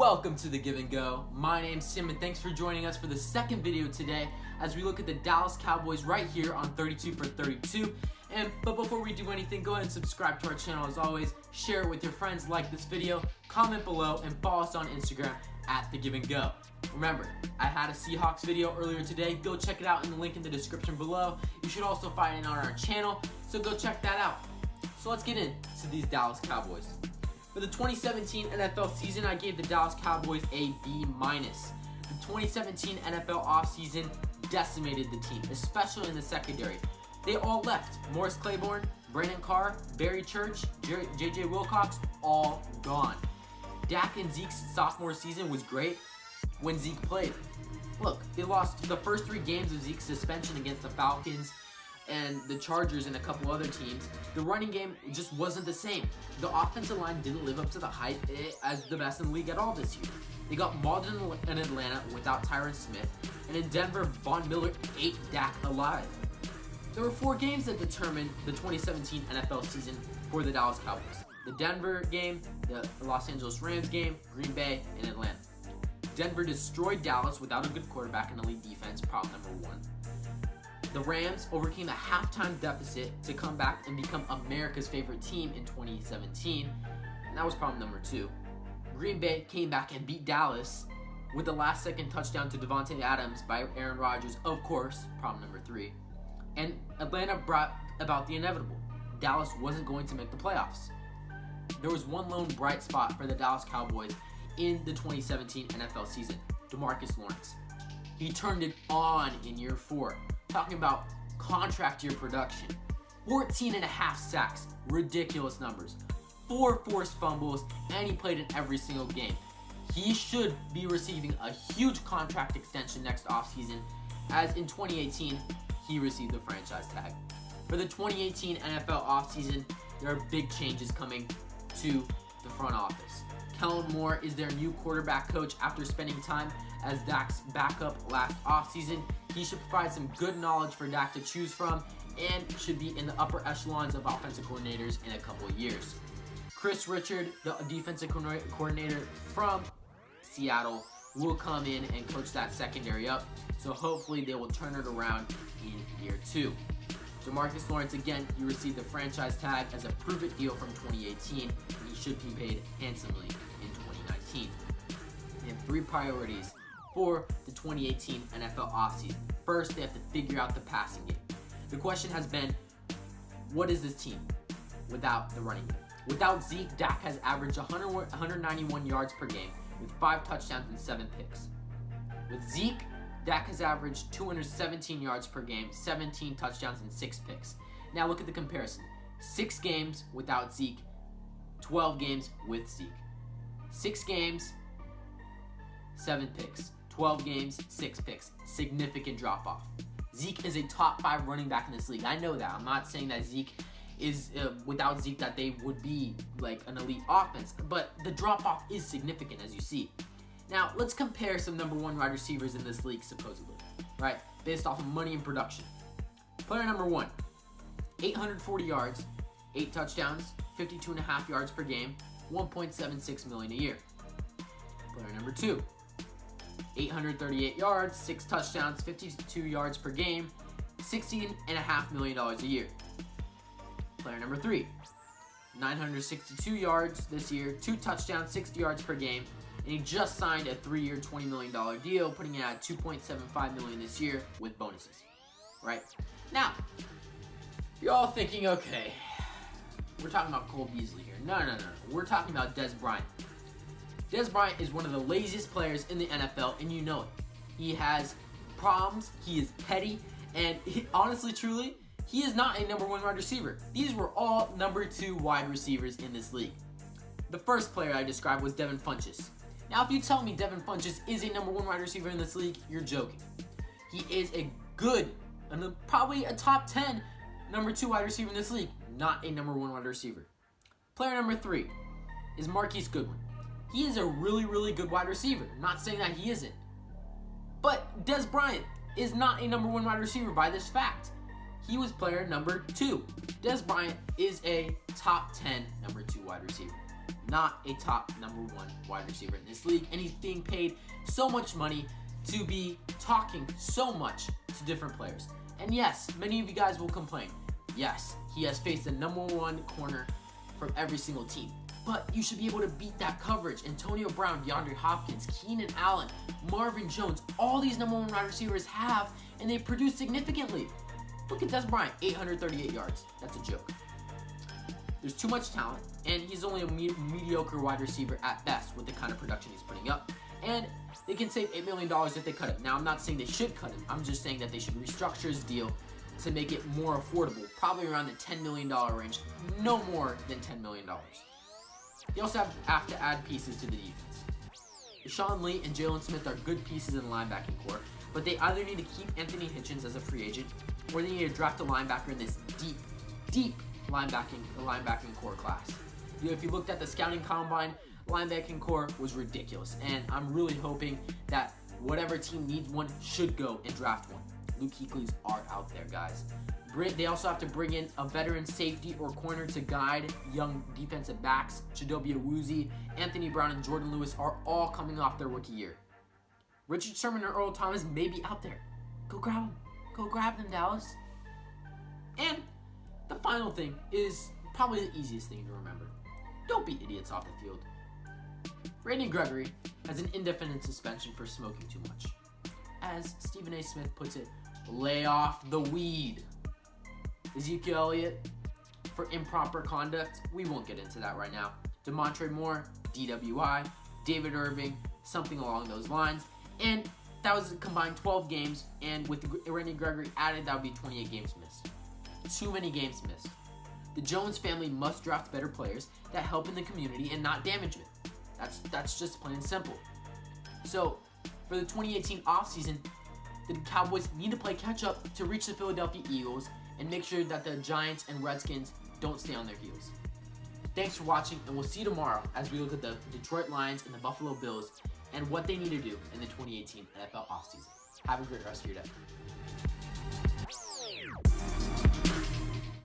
Welcome to the Give and Go. My name's Tim and thanks for joining us for the second video today as we look at the Dallas Cowboys right here on 32 for 32. But before we do anything, go ahead and subscribe to our channel as always, share it with your friends, like this video, comment below, and follow us on Instagram at the Give and Go. Remember, I had a Seahawks video earlier today. Go check it out in the link in the description below. You should also find it on our channel, so go check that out. So let's get into these Dallas Cowboys. For the 2017 NFL season, I gave the Dallas Cowboys a B-. The 2017 NFL offseason decimated the team, especially in the secondary. They all left. Morris Claiborne, Brandon Carr, Barry Church, J.J. Wilcox, all gone. Dak and Zeke's sophomore season was great when Zeke played. Look, they lost the first 3 games of Zeke's suspension against the Falcons and the Chargers and a couple other teams. The running game just wasn't the same. The offensive line didn't live up to the hype as the best in the league at all this year. They got mauled in Atlanta without Tyron Smith, and in Denver, Von Miller ate Dak alive. There were 4 games that determined the 2017 NFL season for the Dallas Cowboys. The Denver game, the Los Angeles Rams game, Green Bay, and Atlanta. Denver destroyed Dallas without a good quarterback and elite defense, problem number 1. The Rams overcame a halftime deficit to come back and become America's favorite team in 2017, and that was problem number 2. Green Bay came back and beat Dallas with the last-second touchdown to Davante Adams by Aaron Rodgers, of course, problem number 3. And Atlanta brought about the inevitable. Dallas wasn't going to make the playoffs. There was one lone bright spot for the Dallas Cowboys in the 2017 NFL season, DeMarcus Lawrence. He turned it on in year 4. Talking about contract year production. 14.5 sacks, ridiculous numbers. 4 forced fumbles, and he played in every single game. He should be receiving a huge contract extension next offseason, as in 2018, he received the franchise tag. For the 2018 NFL offseason, there are big changes coming to the front office. Kellen Moore is their new quarterback coach after spending time as Dak's backup last offseason. He should provide some good knowledge for Dak to choose from and should be in the upper echelons of offensive coordinators in a couple of years. Chris Richard, the defensive coordinator from Seattle, will come in and coach that secondary up. So hopefully they will turn it around in year 2. DeMarcus Lawrence, again, he received the franchise tag as a prove-it deal from 2018, and he should be paid handsomely in 2019. They have 3 priorities for the 2018 NFL offseason. First, they have to figure out the passing game. The question has been, what is this team without the running game? Without Zeke, Dak has averaged 191 yards per game with 5 touchdowns and 7 picks. With Zeke, Dak has averaged 217 yards per game, 17 touchdowns, and 6 picks. Now look at the comparison. 6 games without Zeke, 12 games with Zeke. 6 games, 7 picks. 12 games, 6 picks. Significant drop-off. Zeke is a top 5 running back in this league. I know that. I'm not saying that Zeke is, without Zeke, that they would be like an elite offense, but the drop-off is significant, as you see. Now, let's compare some number 1 wide receivers in this league, supposedly, right? Based off of money and production. Player number 1, 840 yards, 8 touchdowns, 52.5 yards per game, $1.76 million a year. Player number 2, 838 yards, 6 touchdowns, 52 yards per game, $16.5 million a year. Player number 3, 962 yards this year, 2 touchdowns, 60 yards per game, and he just signed a 3-year, $20 million deal, putting it at $2.75 million this year with bonuses. Right? Now, you're all thinking, okay, we're talking about Cole Beasley here. No. We're talking about DEZ Bryant. DEZ Bryant is one of the laziest players in the NFL, and you know it. He has problems, he is petty, and honestly, truly, he is not a number 1 wide receiver. These were all number 2 wide receivers in this league. The first player I described was Devin Funchess. Now, if you tell me Devin Funchess is a number 1 wide receiver in this league, you're joking. He is a good, probably a top 10 number 2 wide receiver in this league, not a number 1 wide receiver. Player number 3 is Marquise Goodwin. He is a really, really good wide receiver. I'm not saying that he isn't. But DEZ Bryant is not a number 1 wide receiver by this fact. He was player number 2. DEZ Bryant is a top 10 number 2 wide receiver. not a top #1 wide receiver in this league, and he's being paid so much money to be talking so much to different players. And yes, many of you guys will complain. Yes, he has faced the #1 corner from every single team, but you should be able to beat that coverage. Antonio Brown, DeAndre Hopkins, Keenan Allen, Marvin Jones, all these #1 wide receivers have, and they produce significantly. Look at DEZ Bryant, 838 yards. That's a joke. There's too much talent, and he's only a mediocre wide receiver at best with the kind of production he's putting up. And they can save $8 million if they cut him. Now, I'm not saying they should cut him. I'm just saying that they should restructure his deal to make it more affordable, probably around the $10 million range, no more than $10 million. They also have to add pieces to the defense. Deshaun Lee and Jalen Smith are good pieces in the linebacking core, but they either need to keep Anthony Hitchens as a free agent, or they need to draft a linebacker in this deep linebacking core class. If you looked at the scouting combine, linebacking core was ridiculous, and I'm really hoping that whatever team needs one should go and draft one. Luke Kuechly's are out there, guys. They also have to bring in a veteran safety or corner to guide young defensive backs. Chidobe Awuzie, Anthony Brown, and Jordan Lewis are all coming off their rookie year. Richard Sherman and Earl Thomas may be out there. Go grab them. Go grab them, Dallas. And the final thing is probably the easiest thing to remember. Don't be idiots off the field. Randy Gregory has an indefinite suspension for smoking too much. As Stephen A. Smith puts it, lay off the weed. Ezekiel Elliott for improper conduct. We won't get into that right now. Demontre Moore, DWI. David Irving, something along those lines. And that was a combined 12 games, and with Randy Gregory added, that would be 28 games missed. Too many games missed. The Jones family must draft better players that help in the community and not damage it. That's just plain and simple. So, for the 2018 offseason, the Cowboys need to play catch-up to reach the Philadelphia Eagles and make sure that the Giants and Redskins don't stay on their heels. Thanks for watching, and we'll see you tomorrow as we look at the Detroit Lions and the Buffalo Bills and what they need to do in the 2018 NFL offseason. Have a great rest of your day.